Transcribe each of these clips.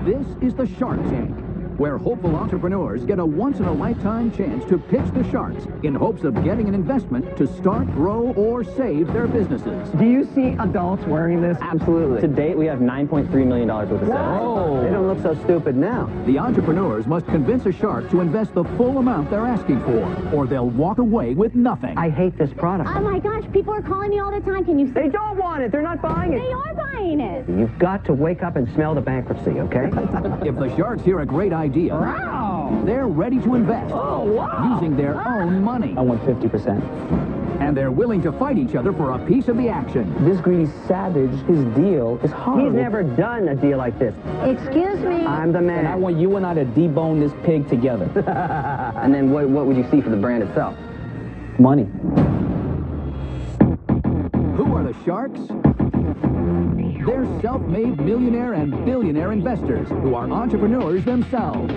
This is the Shark Tank, where hopeful entrepreneurs get a once-in-a-lifetime chance to pitch the sharks in hopes of getting an investment to start, grow, or save their businesses. Do you see adults wearing this? Absolutely. To date, we have $9.3 million worth of sales. Whoa. They don't look so stupid now. The entrepreneurs must convince a shark to invest the full amount they're asking for, or they'll walk away with nothing. I hate this product. Oh my gosh, people are calling me all the time. Can you see? They don't want it. They're not buying it. They are buying it. You've got to wake up and smell the bankruptcy, okay? If the sharks hear a great idea, Wow. they're ready to invest wow. using their own money. I want 50%. And they're willing to fight each other for a piece of the action. This greedy savage, his deal is horrible. He's never done a deal like this. Excuse me. I'm the man. And I want you and I to debone this pig together. And then what would you see for the brand itself? Money. Who are the sharks? They're self-made millionaire and billionaire investors who are entrepreneurs themselves.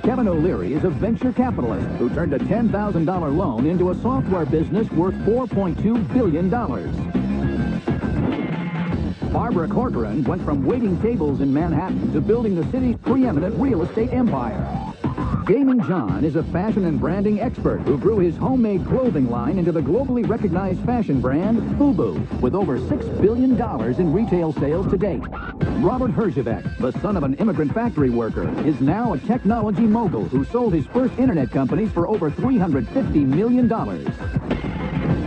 Kevin O'Leary is a venture capitalist who turned a $10,000 loan into a software business worth $4.2 billion. Barbara Corcoran went from waiting tables in Manhattan to building the city's preeminent real estate empire. Gaming John is a fashion and branding expert who grew his homemade clothing line into the globally recognized fashion brand FUBU, with over $6 billion in retail sales to date. Robert Herjavec, the son of an immigrant factory worker, is now a technology mogul who sold his first internet companies for over $350 million.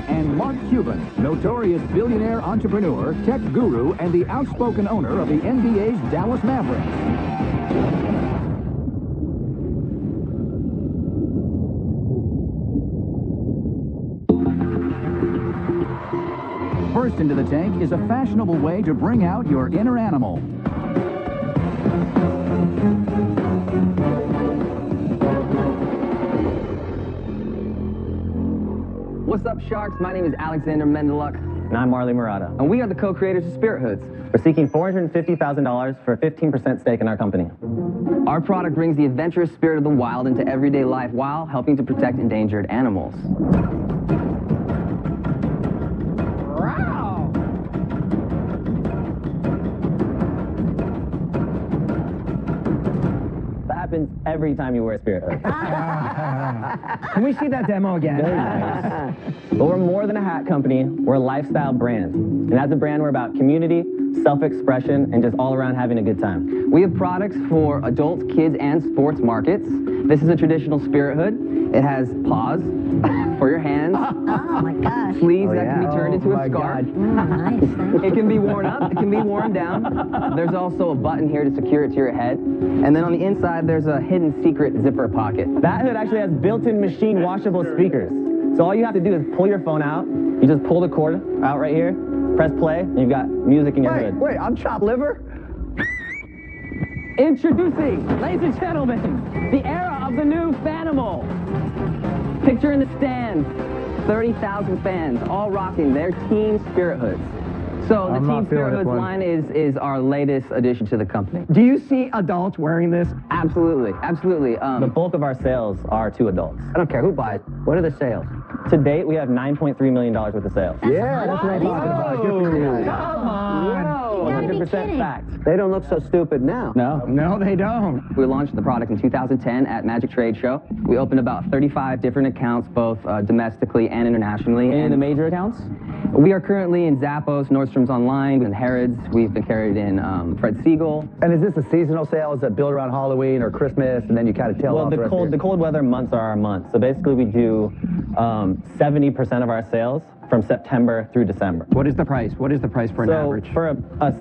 And Mark Cuban, notorious billionaire entrepreneur, tech guru, and the outspoken owner of the NBA's Dallas Mavericks. First into the tank is a fashionable way to bring out your inner animal. What's up, sharks? My name is Alexander Mendeluk, And I'm Marley Murata. and we are the co-creators of Spirit Hoods. We're seeking $450,000 for a 15% stake in our company. Our product brings the adventurous spirit of the wild into everyday life while helping to protect endangered animals. That happens every time you wear a Spirit Hood. Can we see that demo again? Very nice. But we're more than a hat company. We're a lifestyle brand. And as a brand, we're about community, self-expression, and just all around having a good time. We have products for adults, kids, and sports markets. This is a traditional Spirit Hood. It has paws for your hands, Oh my gosh. sleeves that can be turned into a scarf. Nice. It can be worn up, it can be worn down. There's also a button here to secure it to your head. And then on the inside, there's a hidden secret zipper pocket. That hood actually has built-in machine washable speakers. So all you have to do is pull your phone out. You just pull the cord out right here, press play, and you've got music in your hood. Wait, I'm chopped liver? Introducing, ladies and gentlemen, the era of the new Fanimal. Picture in the stands, 30,000 fans, all rocking their Team Spirit Hoods. So the Team Spirit Hoods line is our latest addition to the company. Do you see adults wearing this? Absolutely, absolutely. The bulk of our sales are to adults. I don't care who buys. What are the sales? To date, we have $9.3 million worth of sales. Yeah, that's what I'm talking about. Come on. You gotta be 100% kidding. fact. They don't look so stupid now. No. No, they don't. We launched the product in 2010 at Magic Trade Show. We opened about 35 different accounts, both domestically and internationally. And the major accounts? We are currently in Zappos, Nordstrom's Online, and Harrods. We've been carried in Fred Segal. And is this a seasonal sale? Is that built around Halloween or Christmas, and then you kind of tail Well, off the rest of the cold weather months are our months. So basically we do 70% of our sales from September through December. What is the price? What is the price for an average? For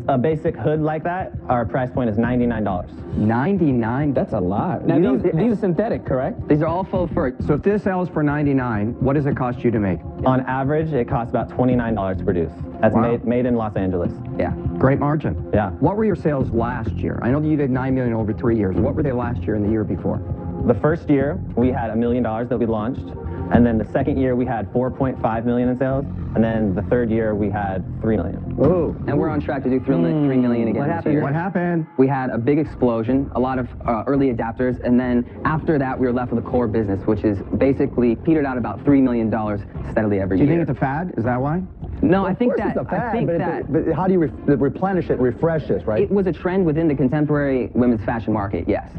a basic hood like that, our price point is $99. 99? That's a lot. Now these are synthetic, correct? These are all faux fur. So if this sells for 99, what does it cost you to make? On average, it costs about $29 to produce. That's Wow. made in Los Angeles. Yeah. Great margin. Yeah. What were your sales last year? I know that you did $9 million over 3 years. What were they last year and the year before? the first year we had $1 million that we launched, and then the second year we had 4.5 million in sales, and then the third year we had 3 million. Ooh. And we're on track to do 3 million again this year. What happened? We had a big explosion, a lot of early adapters, and then after that we were left with a core business, which is basically petered out about $3 million steadily every year. Do you think it's a fad? Is that why? No, Well, I think of course that it's a fad, I think but, that but how do you replenish it, refresh this, right? it was a trend within the contemporary women's fashion market, yes.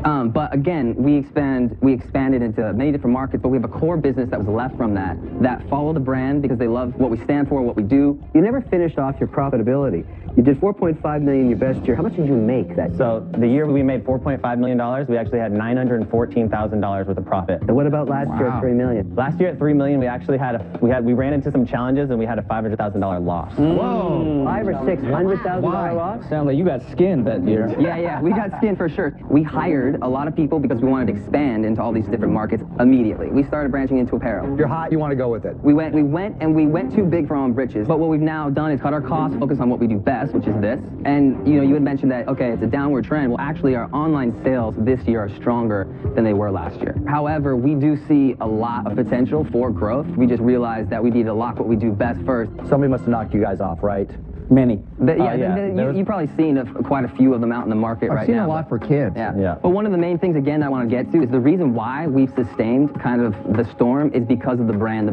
But again, we expanded into many different markets, but we have a core business that was left from that follow the brand because they love what we stand for, what we do. You never finished off your profitability. You did 4.5 million your best year. How much did you make that? So the year we made $4.5 million, we actually had $914,000 worth of profit. And what about last year at 3 million? Last year at 3 million, we actually had we ran into some challenges and we had a $500,000 loss. Whoa. $500,000 or $600,000 loss? Sounds like you got skinned that year. Yeah, we got skin for sure. We hired a lot of people because we wanted to expand into all these different markets immediately. We started branching into apparel. You're hot, you want to go with it. We went too big for our own britches. But what we've now done is cut our costs, focus on what we do best, which is this. And you had mentioned that, okay, it's a downward trend. Well, actually, our online sales this year are stronger than they were last year. However, we do see a lot of potential for growth. We just realized that we need to lock what we do best first. Somebody must have knocked you guys off, right? Many. You've probably seen quite a few of them out in the market right now. I've seen a lot for kids. Yeah. But one of the main things, again, that I want to get to is the reason why we've sustained kind of the storm is because of the brand.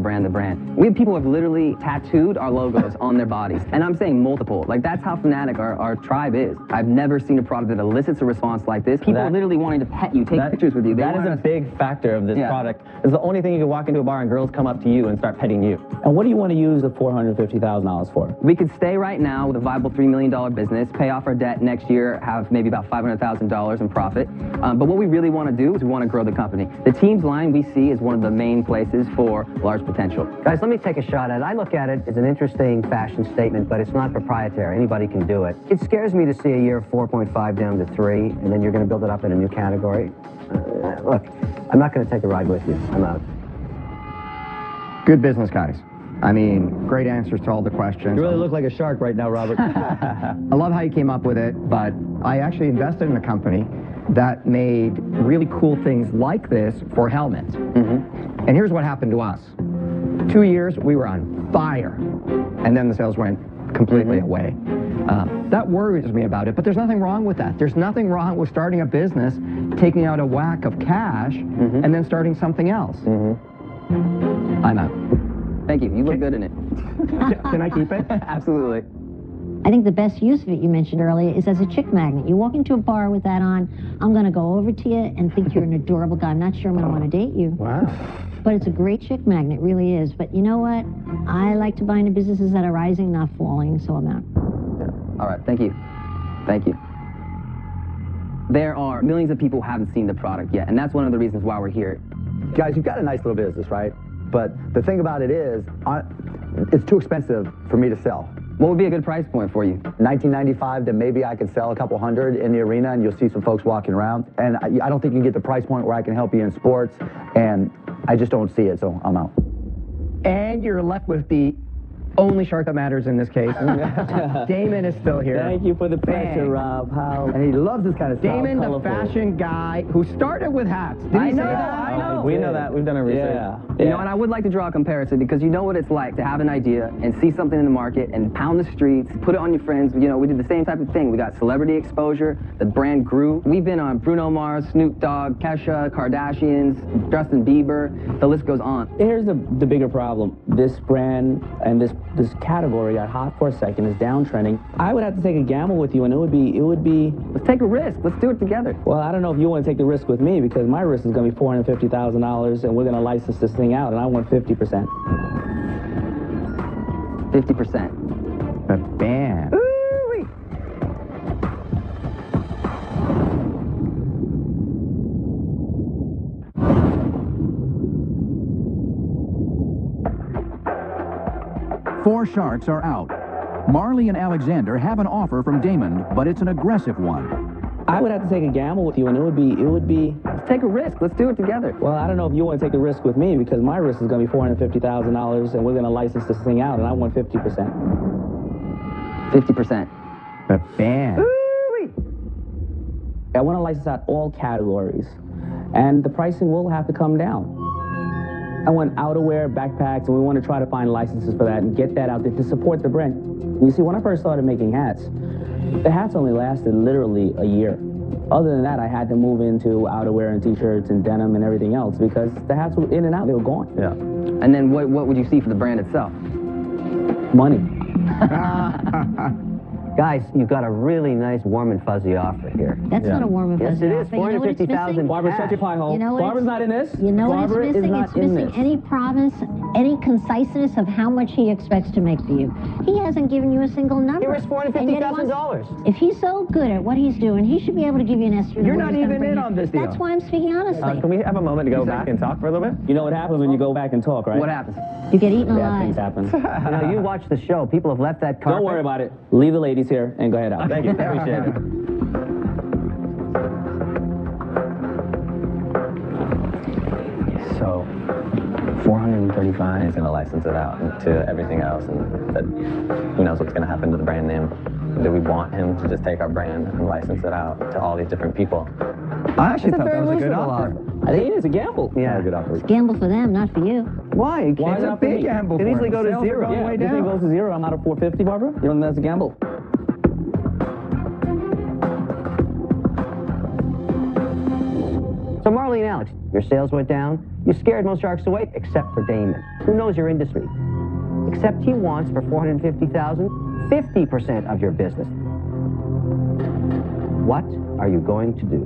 We have people who have literally tattooed our logos on their bodies. And I'm saying multiple. Like, that's how fanatic our tribe is. I've never seen a product that elicits a response like this. People are literally wanting to pet you, take pictures with you. That is a big factor of this product. It's the only thing you can walk into a bar and girls come up to you and start petting you. And what do you want to use the $450,000 for? We could stay right now with a viable $3 million business, pay off our debt next year, have maybe about $500,000 in profit. But what we really want to do is we want to grow the company. The team's line we see is one of the main places for large potential. Guys, let me take a shot at it. I look at it as an interesting fashion statement, but it's not proprietary. Anybody can do it. It scares me to see a year of 4.5 down to 3, and then you're going to build it up in a new category. Look, I'm not going to take a ride with you. I'm out. Good business, guys. I mean, great answers to all the questions. You really look like a shark right now, Robert. I love how you came up with it, but I actually invested in a company that made really cool things like this for helmets. And here's what happened to us. 2 years, we were on fire, and then the sales went completely away. That worries me about it, but there's nothing wrong with that. There's nothing wrong with starting a business, taking out a whack of cash, and then starting something else. I'm out. Thank you. You look good in it. Can I keep it? Absolutely. I think the best use of it you mentioned earlier is as a chick magnet. You walk into a bar with that on, I'm going to go over to you and think you're an adorable guy. I'm not sure I'm going to want to date you. Wow. But it's a great chick magnet, really is. But you know what? I like to buy into businesses that are rising, not falling, so I'm out. All right. Thank you. Thank you. There are millions of people who haven't seen the product yet, and that's one of the reasons why we're here. Guys, you've got a nice little business, right? But the thing about it is, it's too expensive for me to sell. What would be a good price point for you? $19.95, then maybe I could sell a couple hundred in the arena, and you'll see some folks walking around. And I don't think you can get the price point where I can help you in sports, and I just don't see it, so I'm out. And you're left with the only shark that matters in this case. Damon is still here. Thank you for the pressure, Rob. How? And he loves this kind of stuff. Damon, the fashion guy who started with hats. Did he say that? I know. We know that. We've done our research. Yeah. You know, and I would like to draw a comparison because you know what it's like to have an idea and see something in the market and pound the streets, put it on your friends. You know, we did the same type of thing. We got celebrity exposure. The brand grew. We've been on Bruno Mars, Snoop Dogg, Kesha, Kardashians, Justin Bieber. The list goes on. Here's the bigger problem. This brand and this category got hot for a second, is downtrending. I would have to take a gamble with you, and it would be. Let's take a risk. Let's do it together. Well, I don't know if you want to take the risk with me because my risk is going to be $450,000, and we're going to license this thing out, and I want 50%. 50%. The band. Ooh-wee. Four sharks are out. Marley and Alexander have an offer from Damon, but it's an aggressive one. I would have to take a gamble with you, and it would be. Let's take a risk. Let's do it together. Well, I don't know if you want to take the risk with me because my risk is going to be $450,000, and we're going to license this thing out, and I want 50%. 50%. The band. I want to license out all categories. and the pricing will have to come down. I want outerwear, backpacks, and we want to try to find licenses for that and get that out there to support the brand. You see, when I first started making hats, the hats only lasted literally a year. Other than that, I had to move into outerwear and t-shirts and denim and everything else because the hats were in and out, they were gone. Yeah. And then what would you see for the brand itself? Money. Guys, you've got a really nice warm and fuzzy offer here. That's not a warm and fuzzy Yes, it is. offer. You know what it's 450,000. missing? Barbara, shut your pie hole. You know what Barbara's it's- not in this. You know what Barbara it's is missing? not It's in missing this. any promise, any conciseness of how much he expects to make for you. He hasn't given you a single number. Here is And yet he wants- $450,000. If he's so good at what he's doing, he should be able to give you an estimate. of You're what not he's gonna even bring in you. on this deal. That's why I'm speaking honestly. Can we have a moment to go back and talk for a little bit? You know what happens when you go back and talk, right? What happens? You get eaten Bad things alive. happen. Now, you watch the show. People have left that carpet. Don't worry about it. Leave the ladies here and go ahead out. Thank you. Appreciate it. So, 435 is going to license it out to everything else, and who knows what's going to happen to the brand name. Do we want him to just take our brand and license it out to all these different people? I actually It's a thought that very was a good reasonable offer. I think it is a gamble. Yeah. Good offer. Gamble for them, not for you. Why? Why It's is a that for big me? gamble. It for easily him. go to Sales are zero. going way This thing down. goes to zero. I'm out of 450, Barbara. You don't think that's a gamble? So, Marley and Alex, your sales went down. You scared most sharks away, except for Damon, who knows your industry. Except he wants, for $450,000, 50% of your business. What are you going to do?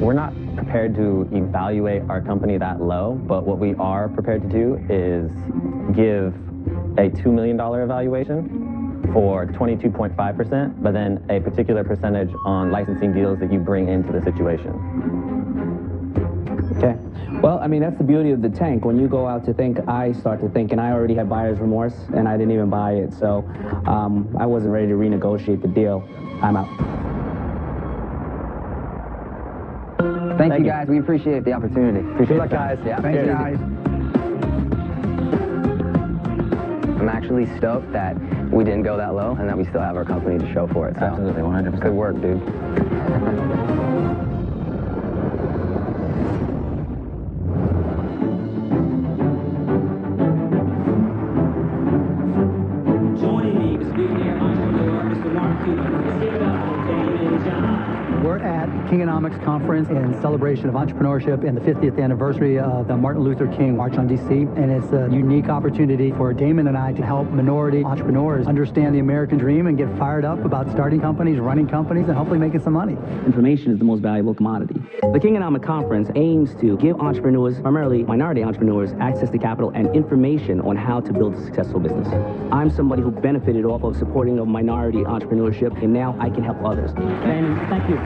We're not prepared to evaluate our company that low, but what we are prepared to do is give a $2 million evaluation for 22.5%, but then a particular percentage on licensing deals that you bring into the situation. Okay. Well, I mean, that's the beauty of the tank. When you go out to think, I start to think, and I already had buyer's remorse, and I didn't even buy it. So I wasn't ready to renegotiate the deal. I'm out. Thank you, guys. We appreciate the opportunity. Good luck, guys. Yeah. Thanks, Cheers. guys. I'm actually stoked that we didn't go that low and that we still have our company to show for it. So, Absolutely, 100%. good work, dude. Joining me this evening are entrepreneur Mr. Mark Cuban, CEO Damon John. We're at Kingonomics Conference in celebration of entrepreneurship and the 50th anniversary of the Martin Luther King March on D.C. And it's a unique opportunity for Damon and I to help minority entrepreneurs understand the American dream and get fired up about starting companies, running companies, and hopefully making some money. Information is the most valuable commodity. The Kingonomic Conference aims to give entrepreneurs, primarily minority entrepreneurs, access to capital and information on how to build a successful business. I'm somebody who benefited off of supporting of minority entrepreneurship, and now I can help others. Damon, thank you.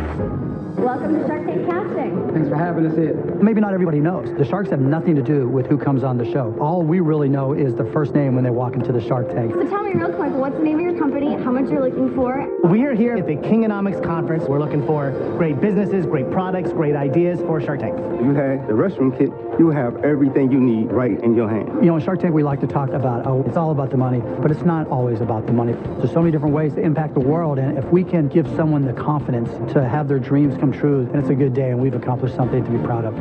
Welcome to Shark Tank Casting. Thanks for having us here. Maybe not everybody knows. The sharks have nothing to do with who comes on the show. All we really know is the first name when they walk into the Shark Tank. So tell me real quick, what's the name of your company, how much you're looking for? We are here at the Kingonomics Conference. We're looking for great businesses, great products, great ideas for Shark Tank. You had the restroom kit, you have everything you need right in your hand. You know, in Shark Tank, we like to talk about, it's all about the money, but it's not always about the money. There's so many different ways to impact the world, and if we can give someone the confidence to have their dreams come true, then it's a good day, and we've accomplished something to be proud of.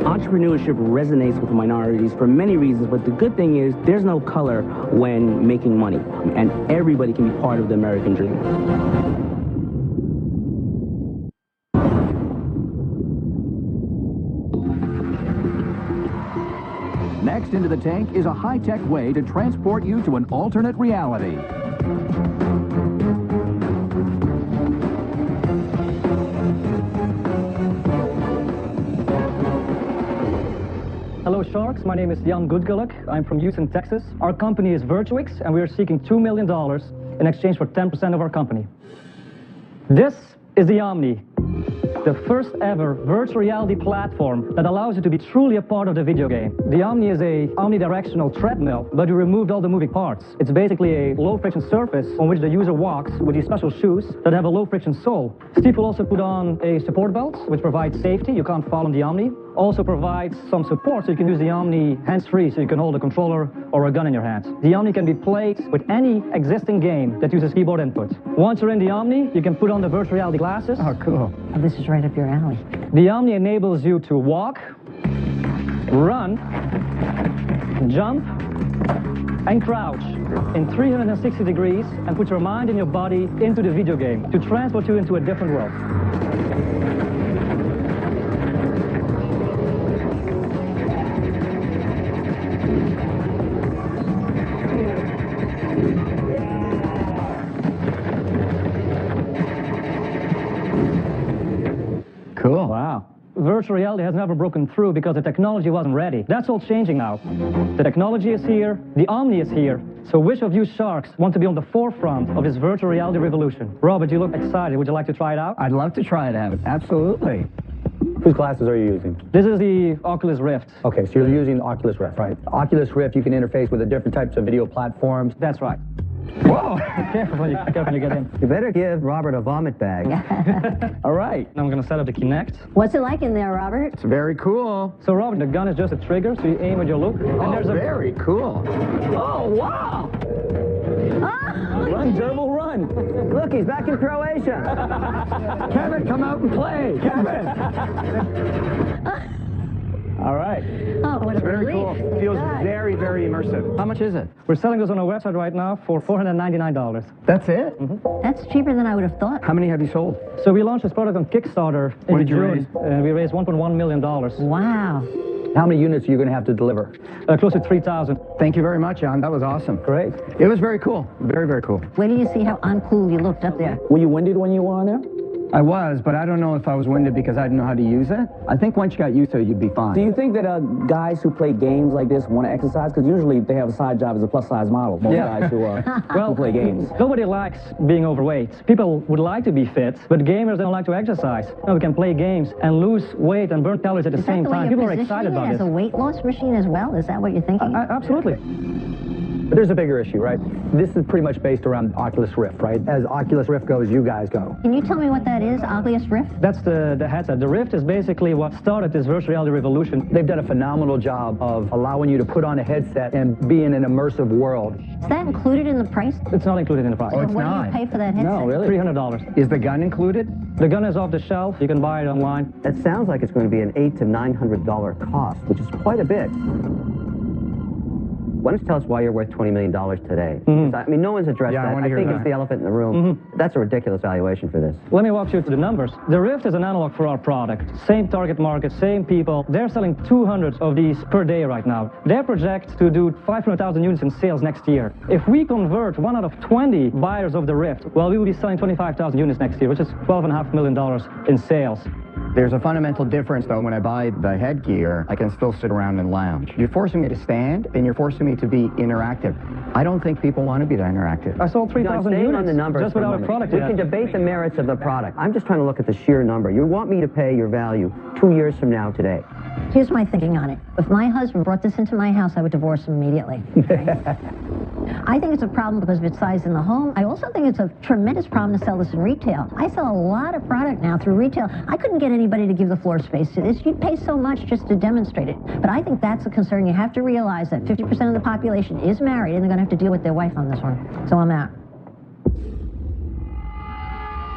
Entrepreneurship resonates with minorities for many reasons, but the good thing is there's no color when making money, and everybody can be part of the American dream. Next into the tank is a high-tech way to transport you to an alternate reality. Hello, Sharks. My name is Jan Goodguluk. I'm from Houston, Texas. Our company is Virtuix, and we are seeking $2 million in exchange for 10% of our company. This is the Omni, the first ever virtual reality platform that allows you to be truly a part of the video game. The Omni is a omnidirectional treadmill, but we removed all the moving parts. It's basically a low-friction surface on which the user walks with these special shoes that have a low-friction sole. Steve will also put on a support belt, which provides safety. You can't fall on the Omni. Also provides some support so you can use the Omni hands-free, so you can hold a controller or a gun in your hand. The Omni can be played with any existing game that uses keyboard input. Once you're in the Omni, you can put on the virtual reality glasses. Oh, cool. Oh, this is right up your alley. The Omni enables you to walk, run, jump, and crouch in 360 degrees and put your mind and your body into the video game to transport you into a different world. Cool. Wow. Virtual reality has never broken through because the technology wasn't ready. That's all changing now. The technology is here, the Omni is here. So which of you sharks want to be on the forefront of this virtual reality revolution? Robert, you look excited. Would you like to try it out? I'd love to try it out. Absolutely. Whose glasses are you using? This is the Oculus Rift. Okay, so you're using the Oculus Rift, right? Oculus Rift, you can interface with the different types of video platforms. That's right. Whoa! Be careful when you get in. You better give Robert a vomit bag. All right. Now I'm going to set up the Kinect. What's it like in there, Robert? It's very cool. So, Robert, the gun is just a trigger, so you aim with your look. And there's very cool. Oh, wow! Run, Gerbil, run! Look, he's back in Croatia. Kevin, come out and play. Kevin! All right. Oh, what a Very cool. relief. Feels God. very, very immersive. How much is it? We're selling this on our website right now for $499. That's it? That's cheaper than I would have thought. How many have you sold? So we launched this product on Kickstarter in What did you June. raise? We raised $1.1 million. Wow. How many units are you going to have to deliver? Close to 3,000. Thank you very much, John. That was awesome. Great. It was very cool. Very, very cool. Wait till you see how uncool you looked up there. Were you winded when you were on there? I was, but I don't know if I was winded because I didn't know how to use it. I think once you got used to it, you'd be fine. Do you think that guys who play games like this want to exercise? Because usually they have a side job as a plus-size model, most guys who play games. Nobody likes being overweight. People would like to be fit, but gamers don't like to exercise. Now we can play games and lose weight and burn calories at the same time. People are excited about as this. a weight loss machine as well? Is that what you're thinking? Absolutely. But there's a bigger issue, right? This is pretty much based around Oculus Rift, right? As Oculus Rift goes, you guys go. Can you tell me what that is, Oculus Rift? That's the headset. The Rift is basically what started this virtual reality revolution. They've done a phenomenal job of allowing you to put on a headset and be in an immersive world. Is that included in the price? It's not included in the price. Oh, it's What not. do you pay for that headset? No, really? $300. Is the gun included? The gun is off the shelf. You can buy it online. That sounds like it's going to be an $800 to $900 cost, which is quite a bit. Why don't you tell us why you're worth $20 million today? I mean, no one's addressed that. I think it's the elephant in the room. That's a ridiculous valuation for this. Let me walk you through the numbers. The Rift is an analog for our product. Same target market, same people. They're selling 200 of these per day right now. They project to do 500,000 units in sales next year. If we convert 1 out of 20 buyers of the Rift, well, we will be selling 25,000 units next year, which is $12.5 million in sales. There's a fundamental difference, though. When I buy the headgear, I can still sit around and lounge. You're forcing me to stand, and you're forcing me to be interactive. I don't think people want to be that interactive. I sold 3,000 units on the numbers just for a without a moment. product We yet. can debate the merits of the product. I'm just trying to look at the sheer number. You want me to pay your value 2 years from now today. Here's my thinking on it. If my husband brought this into my house, I would divorce him immediately. I think it's a problem because of its size in the home. I also think it's a tremendous problem to sell this in retail. I sell a lot of product now through retail. I couldn't get anybody to give the floor space to this. You'd pay so much just to demonstrate it. But I think that's a concern. You have to realize that 50% of the population is married and they're going to have to deal with their wife on this one. So I'm out.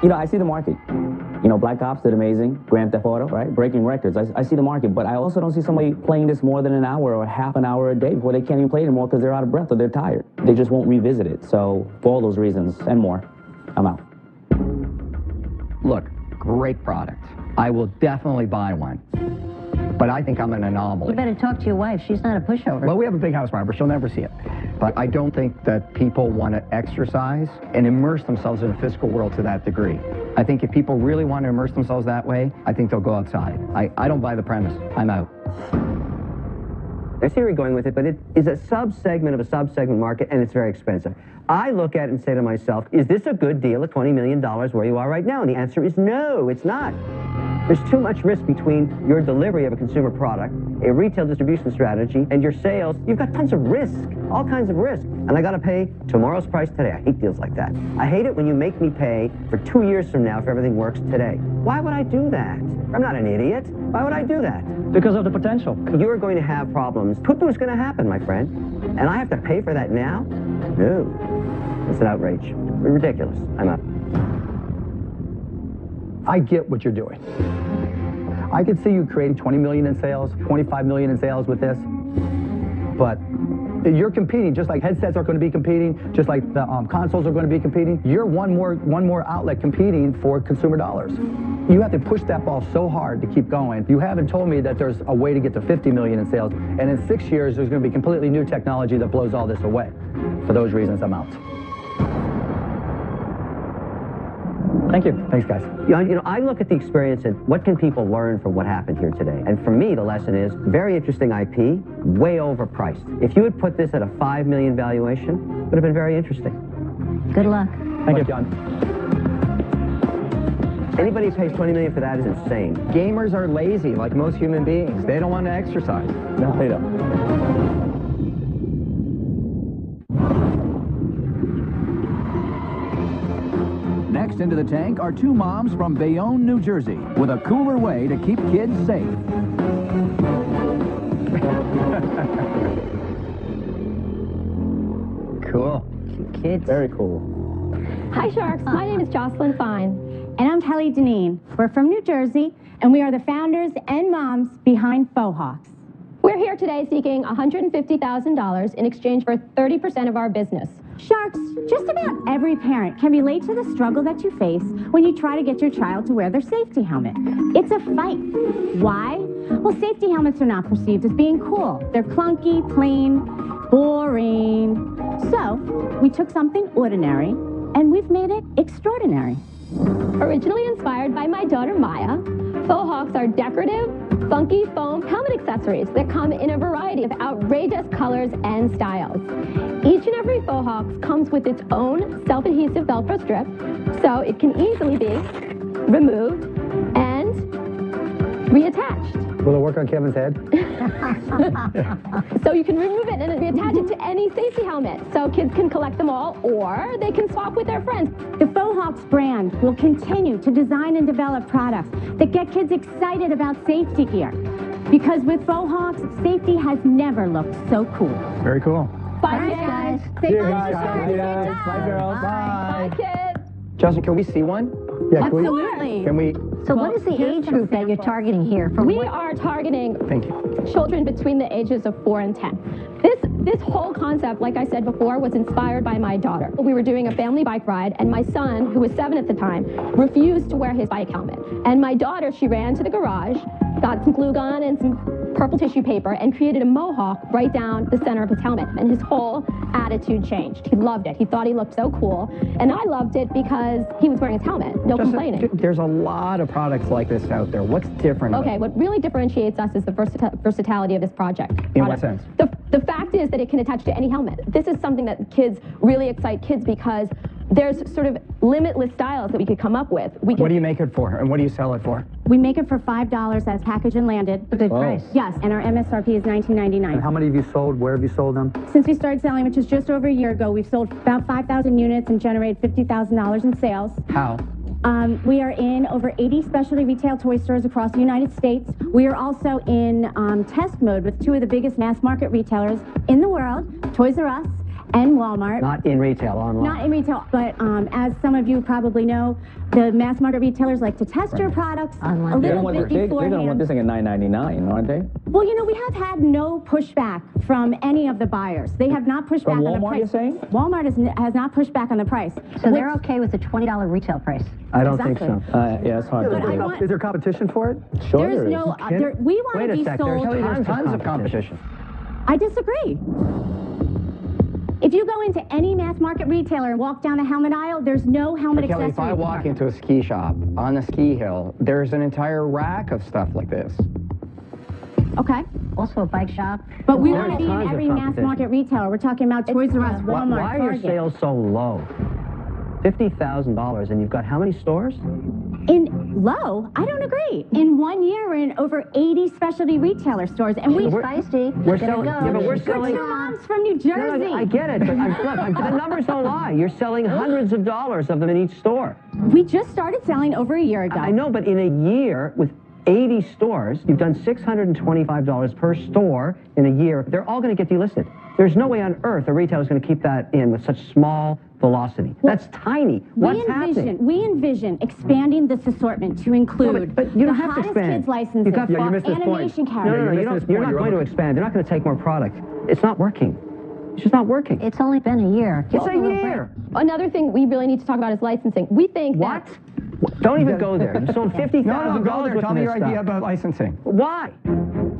You know, I see the market. You know, Black Ops did amazing. Grand Theft Auto, right? Breaking records. I see the market, but I also don't see somebody playing this more than an hour or half an hour a day before they can't even play it anymore because they're out of breath or they're tired. They just won't revisit it. So, for all those reasons and more, I'm out. Look, great product. I will definitely buy one. But I think I'm an anomaly. You better talk to your wife. She's not a pushover. Well, we have a big house, Barbara. She'll never see it. But I don't think that people want to exercise and immerse themselves in a physical world to that degree. I think if people really want to immerse themselves that way, I think they'll go outside. I don't buy the premise. I'm out. I see where you're going with it, but it is a sub-segment of a sub-segment market, and it's very expensive. I look at it and say to myself, is this a good deal at $20 million where you are right now? And the answer is no, it's not. There's too much risk between your delivery of a consumer product, a retail distribution strategy, and your sales. You've got tons of risk, all kinds of risk. And I got to pay tomorrow's price today. I hate deals like that. I hate it when you make me pay for 2 years from now if everything works today. Why would I do that? I'm not an idiot. Why would I do that? Because of the potential. You're going to have problems. Tutu's going to happen, my friend. And I have to pay for that now? No. It's an outrage. Ridiculous. I'm out. I get what you're doing. I could see you creating 20 million in sales, 25 million in sales with this, but you're competing just like headsets are going to be competing, just like the consoles are going to be competing. You're one more outlet competing for consumer dollars. You have to push that ball so hard to keep going. You haven't told me that there's a way to get to 50 million in sales, and in 6 years there's going to be completely new technology that blows all this away. For those reasons, I'm out. Thank you. Thanks, guys. You know, I look at the experience and what can people learn from what happened here today. And for me, the lesson is very interesting IP, way overpriced. If you had put this at a 5 million valuation, it would have been very interesting. Good luck. Thank you, John. Anybody who pays 20 million for that is insane. Gamers are lazy, like most human beings. They don't want to exercise. No, they don't. Next into the tank are two moms from Bayonne, New Jersey, with a cooler way to keep kids safe. Cool. Kids. Very cool. Hi, Sharks. My name is Jocelyn Fine. And I'm Kelly Deneen. We're from New Jersey, and we are the founders and moms behind Faux Hawks. We're here today seeking $150,000 in exchange for 30% of our business. Sharks, just about every parent can relate to the struggle that you face when you try to get your child to wear their safety helmet. It's a fight. Why? Well, safety helmets are not perceived as being cool. They're clunky, plain, boring. So, we took something ordinary, and we've made it extraordinary. Originally inspired by my daughter Maya, Faux Hawks are decorative, funky foam helmet accessories that come in a variety of outrageous colors and styles. Each and every Faux Hawks comes with its own self-adhesive Velcro strip, so it can easily be removed and reattached. Will it work on Kevin's head? So you can remove it and reattach it to any safety helmet, so kids can collect them all, or they can swap with their friends. The Faux Hawks brand will continue to design and develop products that get kids excited about safety gear. Because with Faux Hawks, safety has never looked so cool. Very cool. Bye, guys. Say bye, guys. Sharks. Bye, girls. Bye, kids. Justin, can we see one? Yeah, Absolutely. Can we? So what is the age group that you're targeting here? For We what? are targeting Thank you. children between the ages of 4 and 10. This whole concept, like I said before, was inspired by my daughter. We were doing a family bike ride, and my son, who was 7 at the time, refused to wear his bike helmet. And my daughter, she ran to the garage, got some glue gun and some purple tissue paper, and created a mohawk right down the center of his helmet. And his whole attitude changed. He loved it. He thought he looked so cool. And I loved it because he was wearing his helmet. No complaining. There's a lot of products like this out there. What's different? Okay, what really differentiates us is the versatility of this project. In what sense? The fact is that it can attach to any helmet. This is something that kids really excite kids because there's sort of limitless styles that we could come up with. What do you make it for, and what do you sell it for? We make it for $5 as packaged and landed. A good price. Yes, and our MSRP is $19.99. And how many have you sold? Where have you sold them? Since we started selling, which is just over a year ago, we've sold about 5,000 units and generated $50,000 in sales. How? We are in over 80 specialty retail toy stores across the United States. We are also in test mode with two of the biggest mass market retailers in the world, Toys R Us and Walmart. Not in retail, online. Not in retail, but as some of you probably know, the mass market retailers like to test your products a little bit They're beforehand. going to want this thing at $9.99, aren't they? Well, you know, we have had no pushback from any of the buyers. They have not pushed back on the Walmart, price. you're saying? Walmart has not pushed back on the price. So they're okay with the $20 retail price? I don't think so. Yeah, it's hard to do. Is there competition for it? Sure There's there is. no, we want Wait to a be sec, sold. there's Tons of competition. I disagree. If you go into any mass market retailer and walk down a helmet aisle, there's no helmet Kelly, accessory. if I walk into a ski shop on the ski hill, there's an entire rack of stuff like this. Okay. Also a bike shop. But we There's want to be tons in of every mass competition. market retailer. We're talking about Toys R Us, Walmart, Why are your Target. sales so low? $50,000, and you've got how many stores? In low? I don't agree. In 1 year, we're in over 80 specialty retailer stores, and we. Feisty. We're Gonna selling. go. Yeah, but we're We're selling. two moms from New Jersey. No, I get it, but look, the numbers don't lie. You're selling hundreds of dollars of them in each store. We just started selling over a year ago. I know, but in a year with 80 stores, you've done $625 per store in a year. They're all going to get delisted. There's no way on earth a retailer's going to keep that in with such small velocity. That's tiny. What's happening? We envision expanding this assortment to include but you don't the have to hottest expand. kids licenses, You've got animation characters. You're not going to expand. They're not going to take more product. It's not working. It's just not working. It's only been a year. It's a year. Another thing we really need to talk about is licensing. We think what? Don't even go there. You sold $50,000 worth Tell me your of idea stuff. about licensing. Why?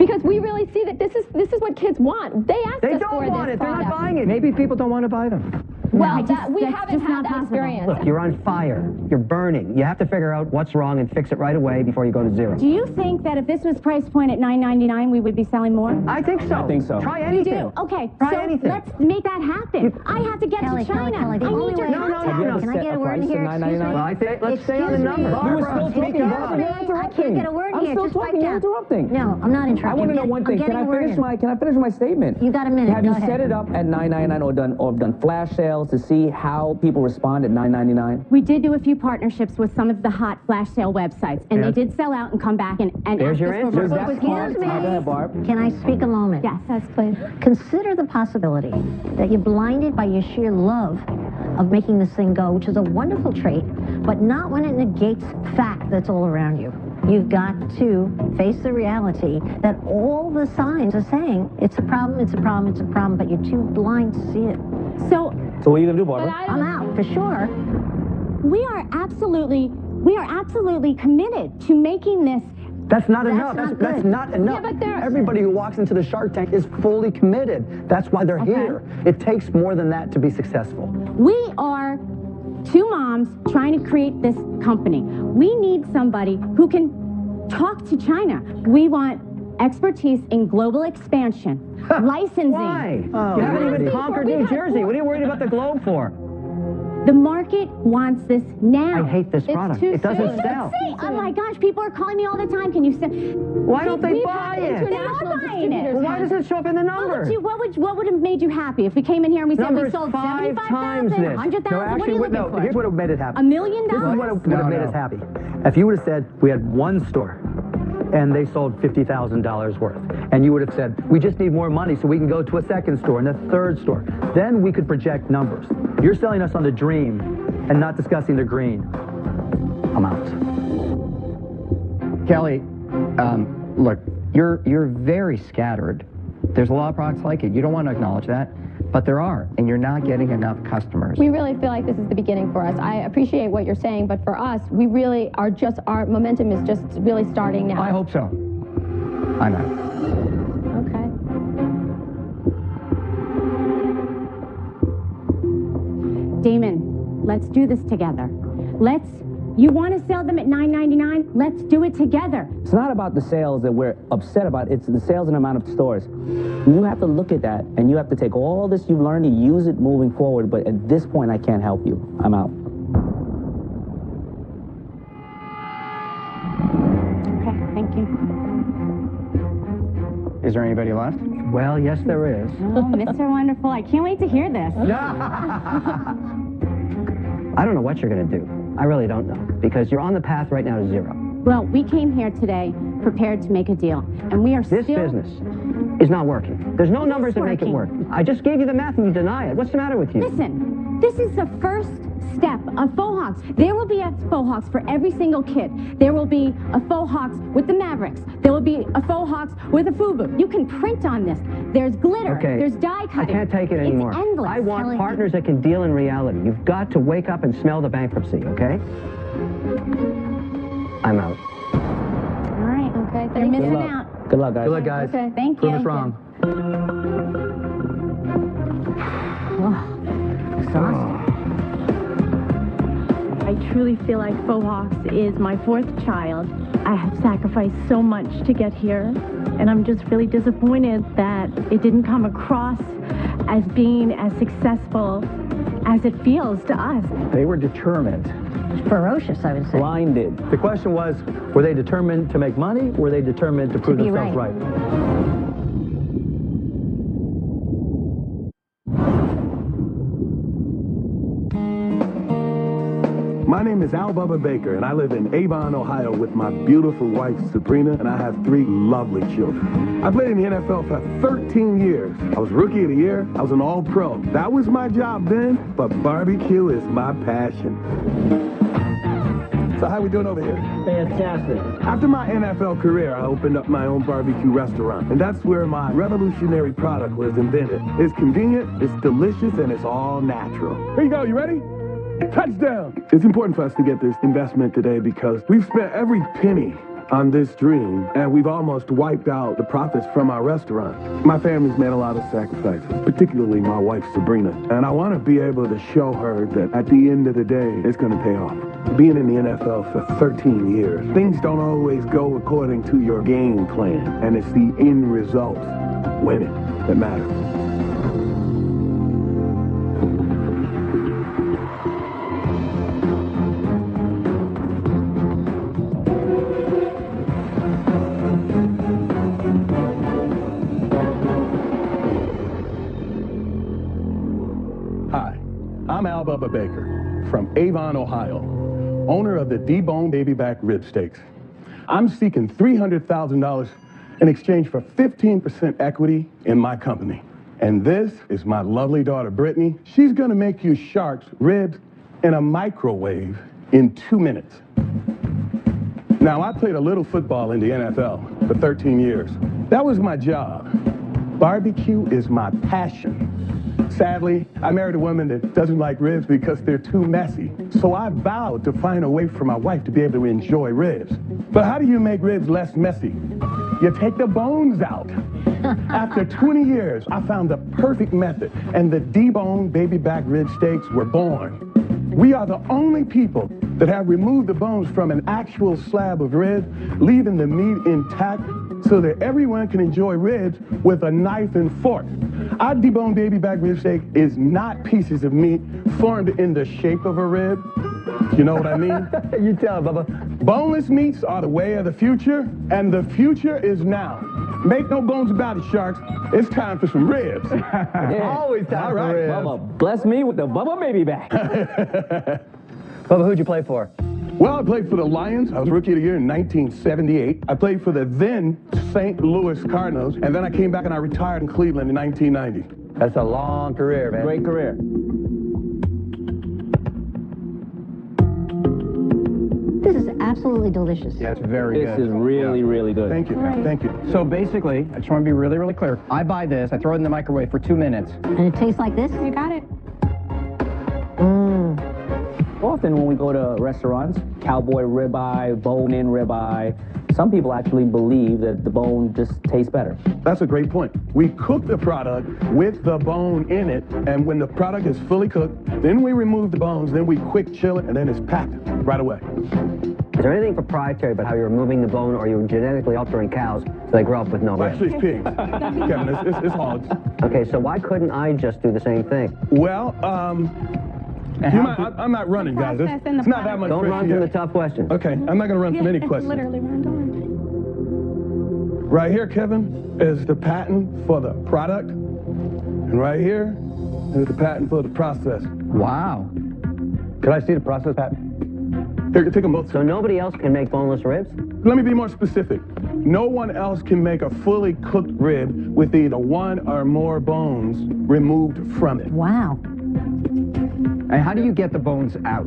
because we really see that this is what kids want. They asked us for this product. They're not buying it. Maybe people don't want to buy them. Well, we haven't had that experience. Look, you're on fire. You're burning. You have to figure out what's wrong and fix it right away before you go to zero. Do you think that if this was price point at $9.99, we would be selling more? I think so. I think so. Try anything. You do? Okay, Try so anything. let's make that happen. I have to get to China. I need your contact. Can I get a word in here? Excuse me? Well, I think let's stay on the number. You were still talking. I can't get a word I'm here. still Just talking. pipe You're down. interrupting. No, I'm not interrupting. I want to know one thing. Can I finish my statement? You got a minute. Have Go you ahead. set it up at $9.99 or done flash sales to see how people respond at $9.99? We did do a few partnerships with some of the hot flash sale websites, and they did sell out and come back and There's ask your us for answer. more. Excuse me. Go ahead, Barb. Can I speak a moment? Yes, please. Consider the possibility that you're blinded by your sheer love of making this thing go, which is a wonderful trait, but not when it negates fact that's all around you. You've got to face the reality that all the signs are saying it's a problem, it's a problem, it's a problem, but you're too blind to see it. So what are you going to do, Barbara? I'm out, for sure. we are absolutely committed to making this. That's not enough. That's not enough. Yeah, but Everybody who walks into the Shark Tank is fully committed. That's why they're here. It takes more than that to be successful. We are two moms trying to create this company. We need somebody who can talk to China. We want expertise in global expansion, licensing. Why? You haven't even conquered New Jersey. What are you worried about the globe for? The market wants this now. I hate this product. It doesn't sell. Oh my gosh, people are calling me all the time. Can you send? Why don't they buy it? They're not buying it. Well, why doesn't it show up in the numbers? What would have made you happy if we came in here and we said we Numbers sold 5 times 75,000, this. 100,000? What are you looking for? Here's what would have made it happen. $1 million? This is what would have made us happy. If you would have said we had one store and they sold $50,000 worth, and you would have said, we just need more money so we can go to a second store and a third store, then we could project numbers. You're selling us on the dream and not discussing the green. I'm out. Kelly, look, you're very scattered. There's a lot of products like it. You don't want to acknowledge that, but there are, and you're not getting enough customers. We really feel like this is the beginning for us. I appreciate what you're saying, but for us, we really are just, our momentum is just really starting now. I hope so. I'm out. Okay. Damon, let's do this together. You want to sell them at $9.99? Let's do it together. It's not about the sales that we're upset about. It's the sales and amount of stores. You have to look at that, and you have to take all this you've learned and use it moving forward. But at this point, I can't help you. I'm out. Okay, thank you. Is there anybody left? Well, yes, there is. Oh, Mr. Wonderful, I can't wait to hear this. I don't know what you're going to do. I really don't know, because you're on the path right now to zero. Well, we came here today prepared to make a deal, and we are This business is not working. There's no numbers that make it work. I just gave you the math and you deny it. What's the matter with you? Listen, this is the first step of Faux Hawks. There will be a Faux Hawks for every single kid. There will be a Faux Hawks with the Mavericks. There will be a Faux Hawks with a FUBU. You can print on this. There's glitter. Okay. There's die cutting. I can't take it anymore. It's endless. I want partners that can deal in reality. You've got to wake up and smell the bankruptcy, okay? I'm out. All right. Okay, You're thank you. missing out. Good luck, guys. Good luck, guys. Okay, thank Prove you. us wrong. I truly feel like Faux Hawks is my fourth child. I have sacrificed so much to get here, and I'm just really disappointed that it didn't come across as being as successful as it feels to us. They were determined. Ferocious, I would say. Blinded. The question was, were they determined to make money? Were they determined to prove be themselves right. right? My name name is Al Bubba Baker, and I live in Avon, Ohio with my beautiful wife, Sabrina, and I have 3 lovely children. I played in the NFL for 13 years. I was Rookie of the Year. I was an All-Pro. That was my job then, but barbecue is my passion. So how we doing over here? Fantastic. After my NFL career, I opened up my own barbecue restaurant, and that's where my revolutionary product was invented. It's convenient, it's delicious, and it's all natural. Here you go, you ready? Touchdown! It's important for us to get this investment today because we've spent every penny on this dream, and we've almost wiped out the profits from our restaurant. My family's made a lot of sacrifices, particularly my wife, Sabrina, and I want to be able to show her that at the end of the day, it's going to pay off. Being in the NFL for 13 years, things don't always go according to your game plan, and it's the end result, winning, that matters. Hi, I'm Al Bubba Baker from Avon, Ohio, owner of the D-Bone Baby Back Rib Steaks. I'm seeking $300,000 in exchange for 15% equity in my company. And this is my lovely daughter, Brittany. She's gonna make you sharks ribs in a microwave in 2 minutes. Now, I played a little football in the NFL for 13 years. That was my job. Barbecue is my passion. Sadly, I married a woman that doesn't like ribs because they're too messy. So I vowed to find a way for my wife to be able to enjoy ribs. But how do you make ribs less messy? You take the bones out. After 20 years, I found the perfect method, and the D-Bone Baby Back Rib Steaks were born. We are the only people that have removed the bones from an actual slab of rib, leaving the meat intact so that everyone can enjoy ribs with a knife and fork. Our D-Bone Baby Back Rib Steak is not pieces of meat formed in the shape of a rib. You know what I mean? You tell, Bubba. Boneless meats are the way of the future, and the future is now. Make no bones about it, sharks. It's time for some ribs. Yeah. Always time for ribs. Bubba, bless me with the Bubba Baby Back. Bubba, who'd you play for? Well, I played for the Lions. I was Rookie of the Year in 1978. I played for the then St. Louis Cardinals, and then I came back and I retired in Cleveland in 1990. That's a long career, man. Great career. This is absolutely delicious. Yeah, it's very good. This is really, really good. Thank you. Right. Thank you. So basically, I just want to be really, really clear. I buy this, I throw it in the microwave for 2 minutes. And it tastes like this? You got it. Often when we go to restaurants, cowboy ribeye, bone-in ribeye, some people actually believe that the bone just tastes better. That's a great point. We cook the product with the bone in it, and when the product is fully cooked, then we remove the bones, then we quick chill it, and then it's packed right away. Is there anything proprietary about how you're removing the bone, or you're genetically altering cows so they grow up with no Well, ribs? actually, it's pigs. Kevin, it's hogs. Okay, so why couldn't I just do the same thing? Well, I'm not running, guys. It's not that much Don't pressure run from here. the tough questions. Okay, I'm not going to run from any questions. Literally run on. Right here, Kevin, is the patent for the product. And right here is the patent for the process. Wow. Could I see the process patent? Here, take them both. So nobody else can make boneless ribs? Let me be more specific. No one else can make a fully cooked rib with either one or more bones removed from it. Wow. And how do you get the bones out?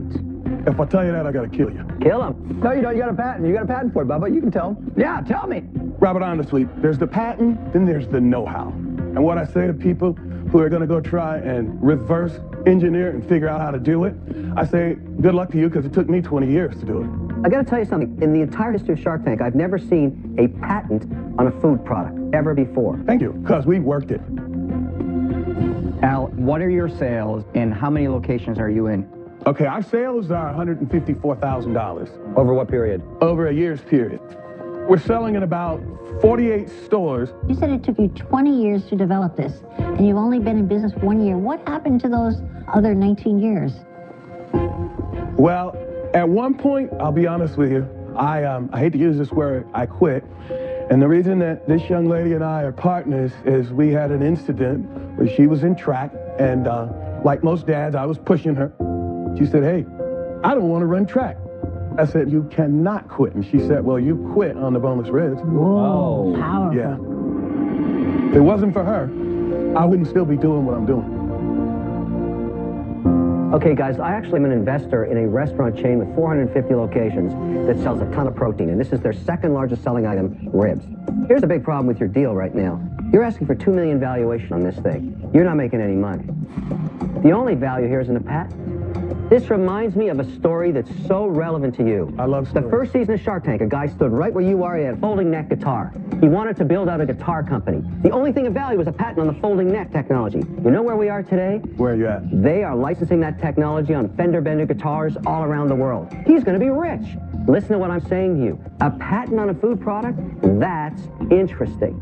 If I tell you that, I gotta kill you. Kill them. No, you don't. You got a patent. You got a patent for it, Bubba. You can tell them. Yeah, tell me. Robert, honestly, there's the patent, then there's the know-how. And what I say to people who are gonna go try and reverse engineer and figure out how to do it, I say, good luck to you, because it took me 20 years to do it. I gotta tell you something. In the entire history of Shark Tank, I've never seen a patent on a food product, ever before. Thank you, because we worked it. Al, what are your sales and how many locations are you in? Okay, our sales are $154,000. Over what period? Over a year's period. We're selling in about 48 stores. You said it took you 20 years to develop this, and you've only been in business 1 year. What happened to those other 19 years? Well, at one point, I'll be honest with you, I hate to use this word, I quit. And the reason that this young lady and I are partners is we had an incident where she was in track, and like most dads, I was pushing her. She said, hey, I don't want to run track. I said, you cannot quit. And she said, well, you quit on the boneless ribs. Whoa. Powerful. Yeah. If it wasn't for her, I wouldn't still be doing what I'm doing. Okay, guys, I actually am an investor in a restaurant chain with 450 locations that sells a ton of protein, and this is their second largest selling item, ribs. Here's the big problem with your deal right now. You're asking for $2 million valuation on this thing. You're not making any money. The only value here is in the patent. This reminds me of a story that's so relevant to you. I love stories. The first season of Shark Tank, a guy stood right where you are. He had a folding neck guitar. He wanted to build out a guitar company. The only thing of value was a patent on the folding neck technology. You know where we are today? Where are you at? They are licensing that technology on fender bender guitars all around the world. He's going to be rich. Listen to what I'm saying to you. A patent on a food product? That's interesting.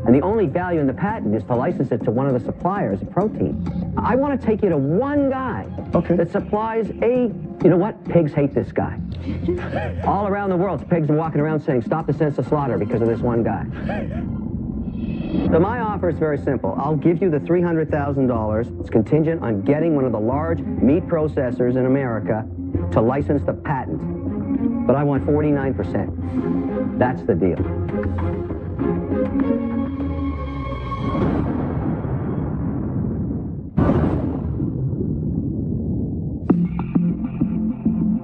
And the only value in the patent is to license it to one of the suppliers of protein. I want to take you to one guy that supplies you know what? Pigs hate this guy. All around the world, pigs are walking around saying, stop the senseless slaughter because of this one guy. So my offer is very simple. I'll give you the $300,000. It's contingent on getting one of the large meat processors in America to license the patent. But I want 49%. That's the deal.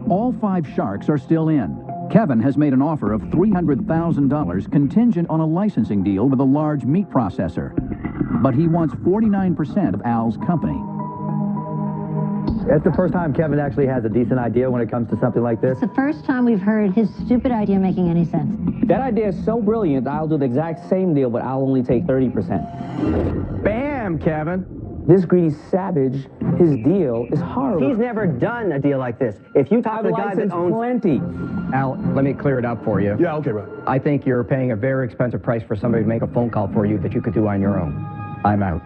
All 5 sharks are still in. Kevin has made an offer of $300,000 contingent on a licensing deal with a large meat processor. But he wants 49% of Al's company. It's the first time Kevin actually has a decent idea when it comes to something like this. It's the first time we've heard his stupid idea making any sense. That idea is so brilliant, I'll do the exact same deal, but I'll only take 30%. Bam, Kevin! This greedy savage, his deal is horrible. He's never done a deal like this. If you talk to the guy that owns... plenty. Al, let me clear it up for you. Yeah, okay, right. I think you're paying a very expensive price for somebody to make a phone call for you that you could do on your own. I'm out.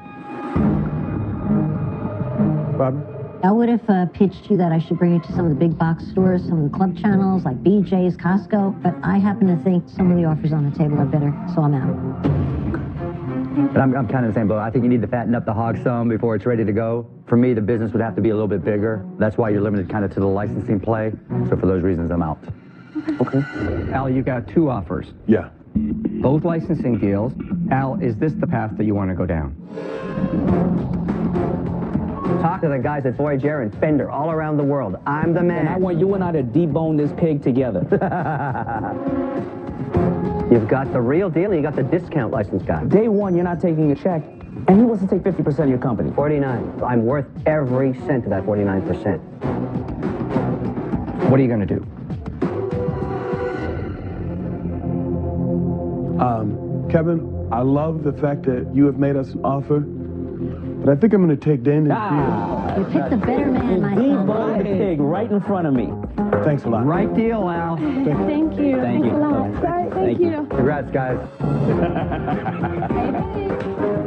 Bobby? I would have pitched you that I should bring it to some of the big box stores, some of the club channels like BJ's, Costco, but I happen to think some of the offers on the table are better, so I'm out. But I'm kind of the same boat. I think you need to fatten up the hog some before it's ready to go. For me, the business would have to be a little bit bigger. That's why you're limited kind of to the licensing play. So for those reasons, I'm out. Okay. Al, you got 2 offers. Yeah. Both licensing deals. Al, is this the path that you want to go down? Talk to the guys at Voyager and Fender all around the world. I'm the man. And I want you and I to debone this pig together. You've got the real deal and you got the discount license guy. Day one, you're not taking a check, and he wants to take 50% of your company. 49. I'm worth every cent of that 49%. What are you going to do? Kevin, I love the fact that you have made us an offer, but I think I'm going to take Damon's deal. You picked the better man, my son. Debone the pig right in front of me. Thanks a lot. Right deal, Al. Thank you. Thank you. Thanks a lot. Sorry, thank you. Congrats, guys.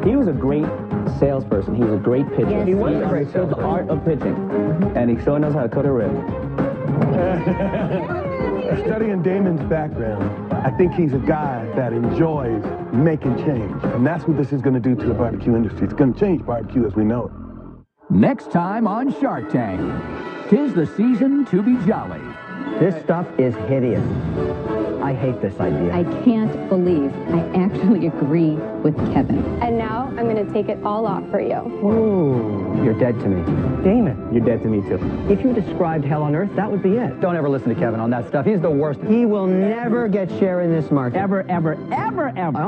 He was a great salesperson. He was a great pitcher. Yes, he was he a great salesperson. The art of pitching. And he sure knows how to cut a rib. Studying Damon's background, I think he's a guy that enjoys making change. And that's what this is going to do to the barbecue industry. It's going to change barbecue as we know it. Next time on Shark Tank, 'tis the season to be jolly. This stuff is hideous. I hate this idea. I can't believe I actually agree with Kevin. And now I'm going to take it all off for you. Ooh, you're dead to me. Damon, you're dead to me too. If you described hell on earth, that would be it. Don't ever listen to Kevin on that stuff. He's the worst. He will never get share in this market. Ever, ever, ever, ever.